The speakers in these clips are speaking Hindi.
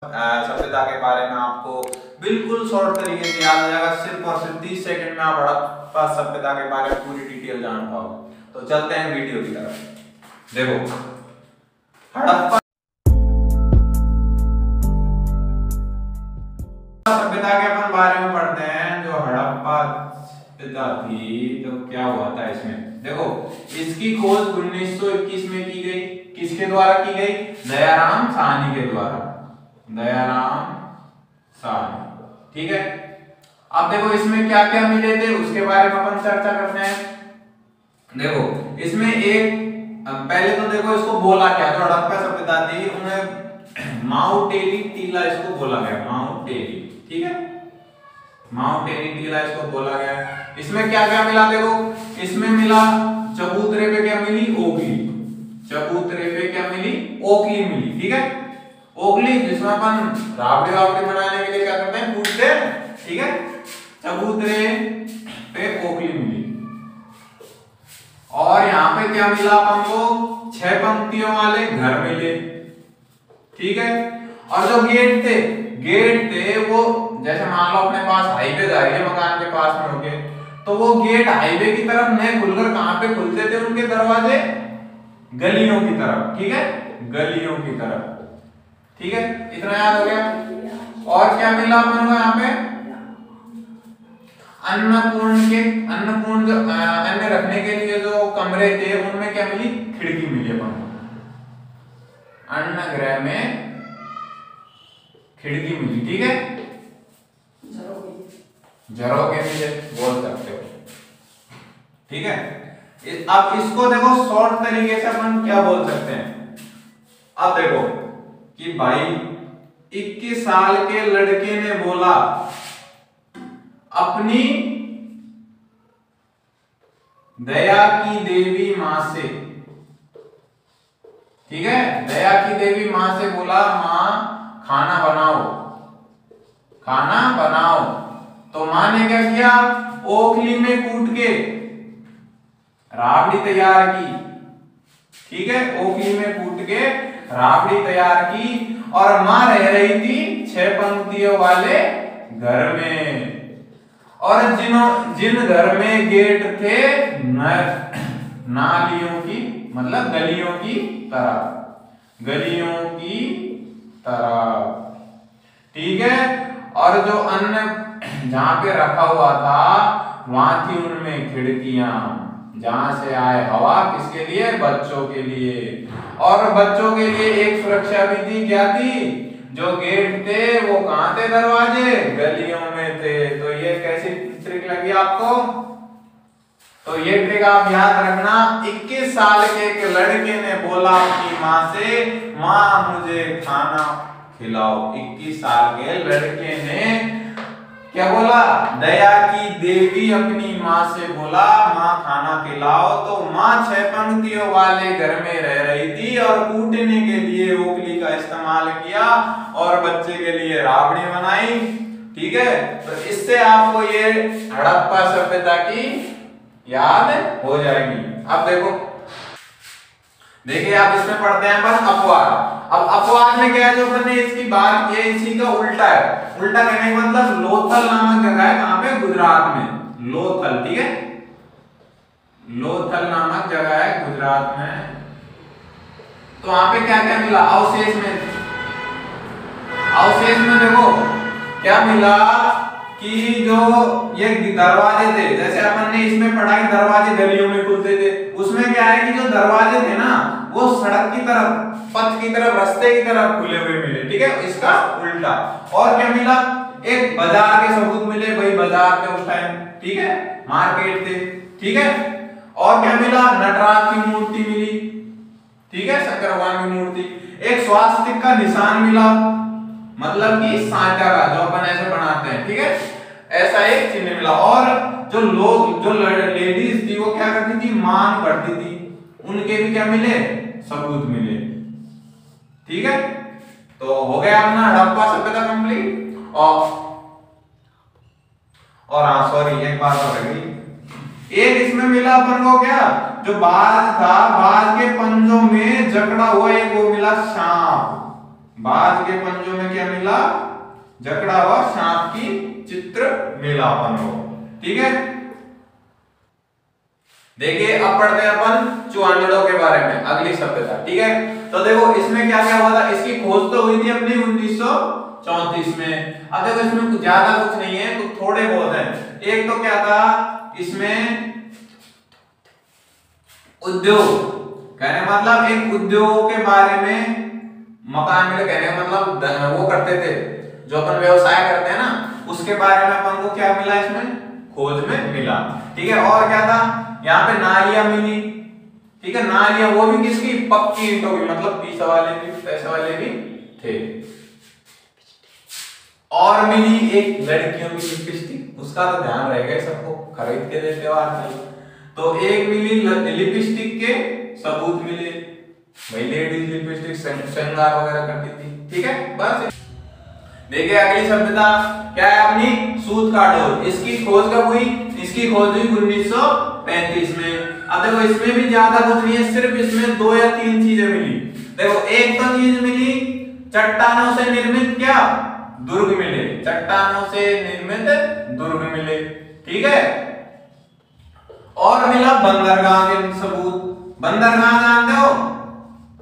सभ्यता के बारे में आपको बिल्कुल शॉर्ट तरीके से याद हो जाएगा। सिर्फ और सिर्फ 30 सेकंड में आप हड़प्पा सभ्यता के बारे में पूरी डिटेल जान पाओगे। तो चलते हैं वीडियो की तरफ। देखो, हड़प्पा सभ्यता के अपन बारे में पढ़ते हैं। जो हड़प्पा सभ्यता थी तो क्या हुआ था इसमें, देखो इसकी खोज 1921 में की गई। किसके द्वारा की गई? दयाराम साहनी के द्वारा। दयाराम साहनी, ठीक है। अब देखो इसमें क्या क्या मिले थे उसके बारे में अपन चर्चा करते हैं। देखो इसमें एक पहले तो देखो इसको बोला क्या, जो हड़प्पा सभ्यता थी उन्हें माउंट टेली टीला इसको बोला गया। माउंट टेली, ठीक है, माउंट टेली टीला इसको बोला गया। इसमें क्या क्या मिला? देखो इसमें मिला चबूतरे पे क्या मिली? ओखली। चबूतरे पे क्या मिली? ओखली मिली, ठीक है। ओखली जिसमें अपन राबड़ी वाबड़ी बनाने के लिए क्या करते हैं? कूटते हैं, ठीक है। चबूतरे पे ओखली मिली। और यहाँ पे क्या मिला अपन को? 6 पंक्तियों वाले घर मिले, ठीक है। और जो गेट थे वो जैसे मान लो अपने पास हाईवे जा रही है, मकान के पास में होके, तो वो गेट हाईवे की तरफ नहीं खुलकर कहां पे खुलते थे? उनके दरवाजे गलियों की तरफ, ठीक है, गलियों की तरफ, ठीक है। इतना याद हो गया। और क्या मिला अपन को यहाँ पे? अन्नपूर्ण जो अन्न रखने के लिए जो कमरे थे उनमें क्या मिली? खिड़की मिली अपन को। अन्न गृह में खिड़की मिली, ठीक है। झरोखे मिले बोल सकते हो, ठीक है। अब इसको देखो शॉर्ट तरीके से अपन क्या बोल सकते हैं। अब देखो कि भाई 21 साल के लड़के ने बोला अपनी दया की देवी मां से, ठीक है, दया की देवी मां से बोला मां खाना बनाओ, खाना बनाओ। तो मां ने क्या किया? ओखली में कूट के राबड़ी तैयार की, ठीक है। ओखली में कूट के राबड़ी तैयार की और मां रह रही थी 6 पंक्तियों वाले घर में। और जिन घर में गेट थे नालियों की, मतलब गलियों की तरह, गलियों की तरह, ठीक है। और जो अन्न जहां पे रखा हुआ था वहां थी उनमें खिड़कियां, जहां से आए हवा किसके लिए? बच्चों के लिए। और बच्चों के लिए एक सुरक्षा भी थी, क्या थी? जो गेट थे वो कहां थे? दरवाजे गलियों में थे। तो ये कैसी ट्रिक लगी आपको? तो ये ट्रिक आप याद रखना। 21 साल के एक लड़के ने बोला अपनी मां से, मां मुझे खाना खिलाओ। 21 साल के लड़के ने क्या बोला? दया की देवी अपनी मां से बोला मां खाना खिलाओ। तो मां 6 पंक्तियों वाले घर में रह रही थी और कूटने के लिए ओखली का इस्तेमाल किया और बच्चे के लिए राबड़ी बनाई, ठीक है। तो इससे आपको ये हड़प्पा सभ्यता की याद हो जाएगी। अब देखिए आप इसमें पढ़ते हैं अपन अपवाद। अब अपवाद में क्या है? जो मैंने इसकी बात की है इसी का उल्टा है। उल्टा कहने का मतलब लोथल नामक जगह है, कहां पे? गुजरात में। लोथल, ठीक है, लोथल नामक जगह है गुजरात में। तो वहां पे क्या क्या मिला? अवशेष में देखो क्या मिला कि जो ये दरवाजे थे, जैसे अपन ने इसमें पढ़ा कि दरवाजे गलियों में खुलते थे, उसमें क्या है कि जो दरवाजे थे ना वो सड़क की तरफ, पथ की तरफ, रास्ते की तरफ खुले हुए मिले, ठीक है। इसका उल्टा। और क्या मिला? एक बाजार के सबूत मिले, भाई बाजार थे उस टाइम, ठीक है, मार्केट थे, ठीक है। और क्या मिला? नटराज की मूर्ति मिली, ठीक है, शंकर भगवान की मूर्ति। एक स्वास्तिक का निशान मिला, मतलब कि सांचा का, जो अपन ऐसे बनाते हैं, ठीक है, ऐसा एक चिन्ह मिला। और जो लेडीज थी वो क्या करती थी? मांग करती थी, उनके भी क्या मिले? सबूत मिले, ठीक है। तो हो गया अपना हड़प्पा सभ्यता कंप्लीट। और हाँ सॉरी, एक बात और रह गई। एक इसमें मिला अपन को क्या? जो बाज था, बाज के पंजों में जकड़ा हुआ एक वो मिला सांप। बाज के पंजों में क्या मिला? मिला, जकड़ा हुआ सांप की चित्र मिला अपन को। ठीक है, देखिए अब पढ़ते हैं अपन चुआंजड़ों के बारे में, अगली सभ्यता। ठीक है, तो देखो इसमें क्या क्या हुआ था, इसकी खोज तो हुई थी अपनी 1934 में। अब देखो इसमें कुछ ज्यादा कुछ नहीं है, कुछ थोड़े बहुत है। एक तो क्या था इसमें उद्योग, कहने मतलब एक उद्योग के बारे में, मकान मिले कहने का मतलब वो करते थे जो अपन व्यवसाय करते हैं ना, उसके बारे में अपन को क्या मिला इसमें खोज में मिला। ठीक है, और क्या था यहाँ पे नालियां मिली। ठीक है, नालियां वो भी किसकी, पक्की ईंटों की, मतलब पैसे वाले भी थे। और मिली एक लड़कियों की लिपस्टिक, उसका तो ध्यान रहेगा सबको, खरीद के देते हो आजकल। तो एक मिली लिपस्टिक के सबूत मिले, भाई लेडीज लिपस्टिक श्रृंगार वगैरह करती थी। ठीक है, बस देखिए अगली सभ्यता क्या है अपनी, सूत का डोर। इसकी खोज कब हुई, इसकी खोज हुई 1935 में। अब देखो इसमें भी ज्यादा कुछ नहीं है, सिर्फ इसमें 2 या 3 चीजें मिली। देखो एक तो चीज मिली चट्टानों से निर्मित क्या दुर्ग मिले, चट्टानों से निर्मित दुर्ग मिले। ठीक है, और मिला बंदरगाह के सबूत। बंदरगाह जानते हो,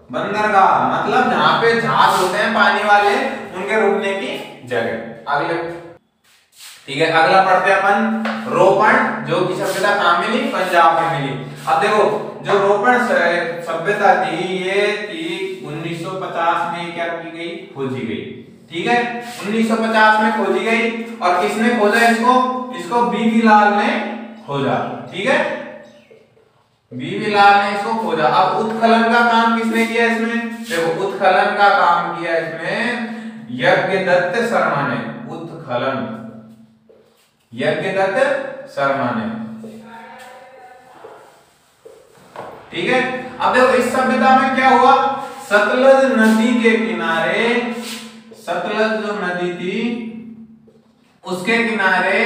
बंदरगाह मतलब जहां पे जहाज होते हैं पानी वाले, उनके रुकने की जगह। अगले ठीक है, अगला पढ़ते हैं अपन रोपण, जो कि सभ्यता कहां मिली, पंजाब में मिली। अब देखो जो रोपण सभ्यता थी ये थी 1950 में क्या की गई, खोजी गई। ठीक है, 1950 में खोजी गई। और किसने खोजा इसको, इसको बीबी लाल ने खोजा। ठीक है, बीबी लाल ने इसको खोजा। अब उत्खनन का काम किसने किया इसमें, देखो उत्खनन का काम किया इसमें यज्ञदत्त शर्मा ने, उत्खनन यज्ञदत्त शर्मा ने। ठीक है, अब देखो इस सभ्यता में क्या हुआ, सतलज नदी के किनारे, सतलज जो नदी थी उसके किनारे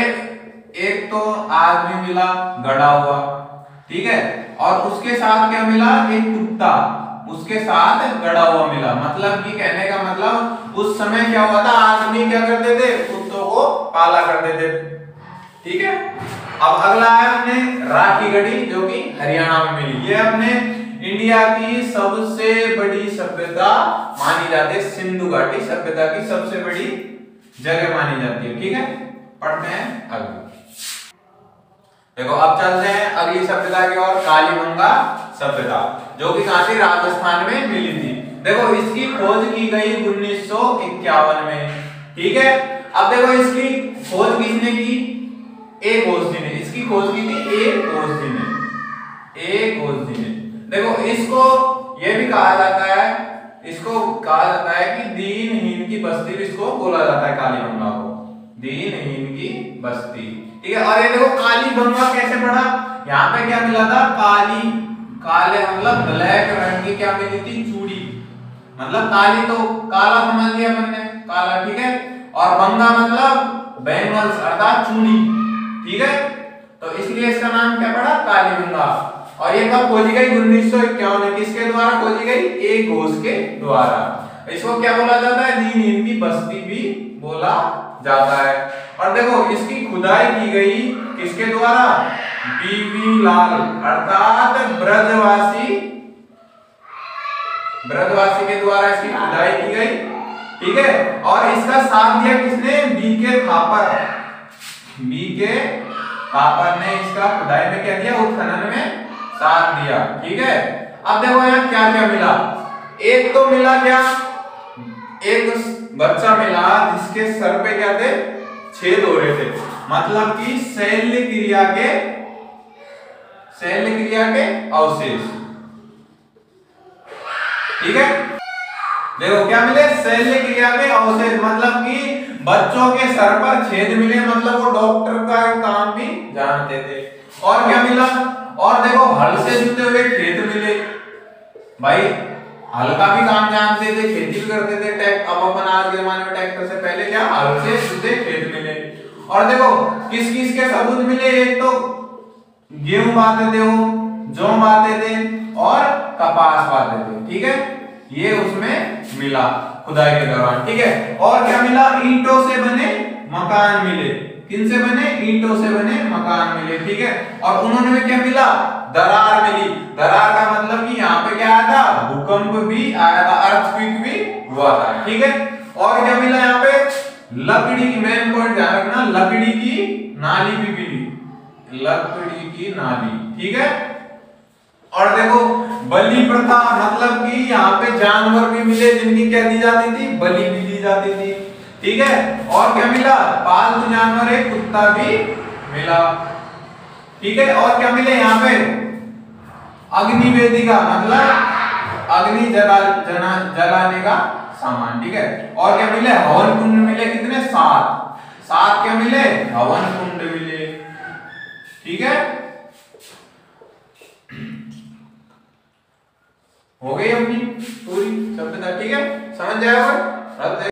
एक तो आदमी मिला गड़ा हुआ। ठीक है, और उसके साथ क्या मिला, एक कुत्ता उसके साथ गड़ा हुआ मिला। मतलब कि कहने का मतलब उस समय क्या हुआ था, आदमी क्या करते थे, कुत्तों को पाला करते थे। ठीक है, अब अगला है अपने राखी गढ़ी, जो कि हरियाणा में मिली। ये अपने इंडिया की सबसे बड़ी सभ्यता मानी जाती है, सिंधु घाटी सभ्यता की सबसे बड़ी जगह मानी जाती है। ठीक है, पढ़ते हैं अगली। देखो अब चलते हैं अगली सभ्यता की ओर, कालीबंगा सभ्यता, जो कि कहां थी, राजस्थान में मिली थी। देखो इसकी खोज की गई 1951 में। ठीक है, अब देखो इसकी खोज किसने की, एक खोजनी ने इसकी खोज की थी, एक खोजनी ने। देखो इसको यह भी कहा जाता है, इसको कहा जाता है कि दीनहीन की बस्ती भी इसको बोला जाता है, कालीबंगा को दीनहीन की बस्ती। ठीक है, और ये देखो कालीबंगा कैसे पड़ा, यहाँ पे क्या मिला था, काले मतलब ब्लैक रंग की क्या मिली थी, चूड़ी। मतलब काली तो काला समझ लिया अपन ने, काला। ठीक है, और बंगा मतलब बैंगल्स अर्थात चूड़ी। ठीक है, तो इसलिए इसका नाम क्या पड़ा, कालीबंगा। और ये कब खोजी गई, 1951 में। किसके द्वारा खोजी गई, एक घोष के द्वारा। इसको क्या बोला जाता है, दीनहीन की बस्ती भी बोला जाता है। और देखो इसकी खुदाई की गई किसके द्वारा, बीबी लाल अर्थात ब्रजवासी के द्वारा इसकी खुदाई की गई। ठीक है, और इसका साथ दिया किसने, बीके थापर ने इसका खुदाई में क्या दिया, उत्खनन में साथ दिया। ठीक है, अब देखो यहाँ क्या क्या मिला, एक तो मिला क्या, एक बच्चा मिला जिसके सर पे क्या थे, छेद हो रहे थे, मतलब कि शैल्य क्रिया के अवशेष। ठीक है, देखो क्या मिले, शैल्य क्रिया के अवशेष, मतलब कि बच्चों के सर पर छेद मिले, मतलब वो डॉक्टर का काम भी जानते थे। और क्या मिला, और देखो हल से जुते हुए खेत मिले, भाई हल का भी काम जानते थे, खेती भी करते थे। अब अपन आज के जमाने में ट्रैक्टर से पहले क्या, हल से जुते खेत मिले। और देखो किस किस के सबूत मिले, एक तो गेहूं बांधते थे, जौ बांधते थे और कपास बांधते थे। ठीक है, ये उसमें मिला। खुदाई के दौरान, ठीक है। और क्या मिला, ईंटों से बने मकान मिले, किन से बने, ईंटों से बने मकान मिले, ठीक है। और उन्होंने में क्या मिला, दरार मिली। दरार का मतलब कि यहाँ पे क्या आया था, भूकंप भी आया था, अर्थक्वेक भी हुआ था, ठीक है। और क्या मिला यहाँ पे, लकड़ी की, मेन पॉइंट ध्यान रखना, लकड़ी की नाली भी मिली, लकड़ी की नाली, ठीक है। और देखो बलि प्रथा, मतलब कि यहाँ पे जानवर भी मिले जिनकी क्या दी जाती थी, बलि भी दी जाती थी, ठीक है। और क्या मिला, पालतू जानवर, एक कुत्ता भी मिला, ठीक है। और क्या मिले यहाँ पे, अग्नि वेदिका, मतलब अग्नि जलाने का सामान, ठीक है। और क्या मिले, हवन कुंड मिले, कितने, 7 क्या मिले, हवन कुंड मिले, ठीक है। हो गई अपनी पूरी सभ्यता, ठीक है, समझ जाए।